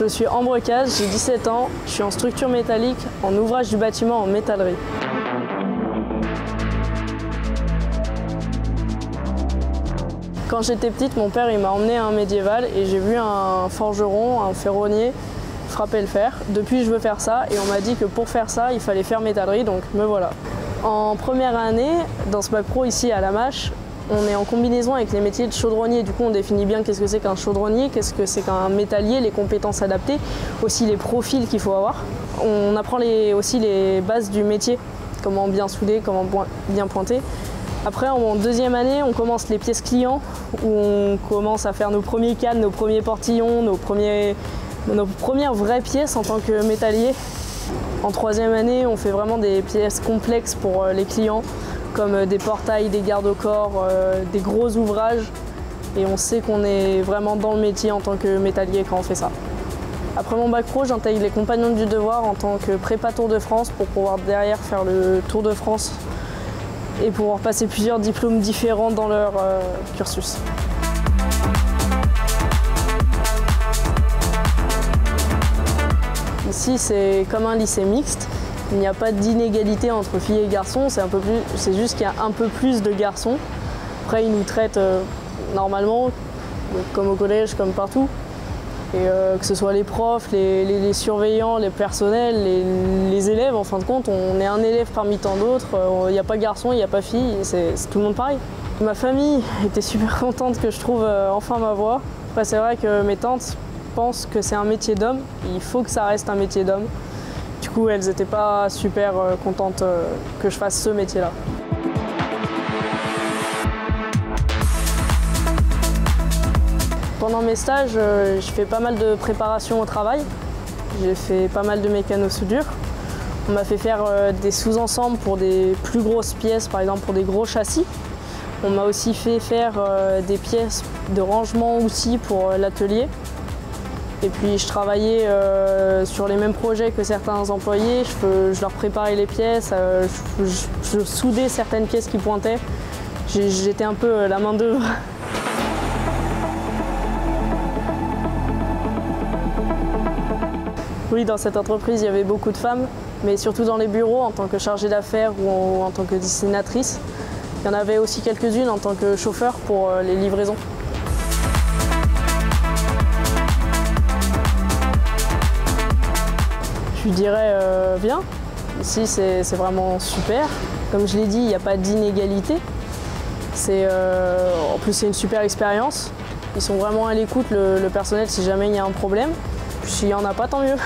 Je suis Ambre Caz, j'ai 17 ans, je suis en structure métallique, en ouvrage du bâtiment en métallerie. Quand j'étais petite, mon père m'a emmené à un médiéval et j'ai vu un forgeron, un ferronnier frapper le fer. Depuis, je veux faire ça et on m'a dit que pour faire ça, il fallait faire métallerie, donc me voilà. En première année, dans ce bac pro ici à Lamache, on est en combinaison avec les métiers de chaudronnier. Du coup, on définit bien qu'est-ce que c'est qu'un chaudronnier, qu'est-ce que c'est qu'un métallier, les compétences adaptées, aussi les profils qu'il faut avoir. On apprend aussi les bases du métier, comment bien souder, comment bien pointer. Après, en deuxième année, on commence les pièces clients, où on commence à faire nos premiers cannes, nos premiers portillons, nos premières vraies pièces en tant que métallier. En troisième année, on fait vraiment des pièces complexes pour les clients, comme des portails, des garde-corps, des gros ouvrages. Et on sait qu'on est vraiment dans le métier en tant que métallier quand on fait ça. Après mon bac pro, j'intègre les Compagnons du Devoir en tant que prépa Tour de France pour pouvoir derrière faire le Tour de France et pouvoir passer plusieurs diplômes différents dans leur cursus. Ici, c'est comme un lycée mixte. Il n'y a pas d'inégalité entre filles et garçons, c'est juste qu'il y a un peu plus de garçons. Après, ils nous traitent normalement, comme au collège, comme partout. Et que ce soit les profs, les surveillants, les personnels, les élèves, en fin de compte, on est un élève parmi tant d'autres. Il n'y a pas garçon, il n'y a pas fille, c'est tout le monde pareil. Ma famille était super contente que je trouve enfin ma voie. Après, c'est vrai que mes tantes pensent que c'est un métier d'homme, il faut que ça reste un métier d'homme. Du coup, elles n'étaient pas super contentes que je fasse ce métier-là. Pendant mes stages, je fais pas mal de préparation au travail. J'ai fait pas mal de mécano-soudure. On m'a fait faire des sous-ensembles pour des plus grosses pièces, par exemple pour des gros châssis. On m'a aussi fait faire des pièces de rangement outils pour l'atelier. Et puis je travaillais sur les mêmes projets que certains employés. Je leur préparais les pièces, je soudais certaines pièces qui pointaient. J'étais un peu la main d'œuvre. Oui, dans cette entreprise, il y avait beaucoup de femmes, mais surtout dans les bureaux, en tant que chargée d'affaires ou en tant que dessinatrice. Il y en avait aussi quelques-unes en tant que chauffeur pour les livraisons. Je dirais bien. Ici, c'est vraiment super. Comme je l'ai dit, il n'y a pas d'inégalité. En plus, c'est une super expérience. Ils sont vraiment à l'écoute, le personnel, si jamais il y a un problème. Puis s'il n'y en a pas, tant mieux.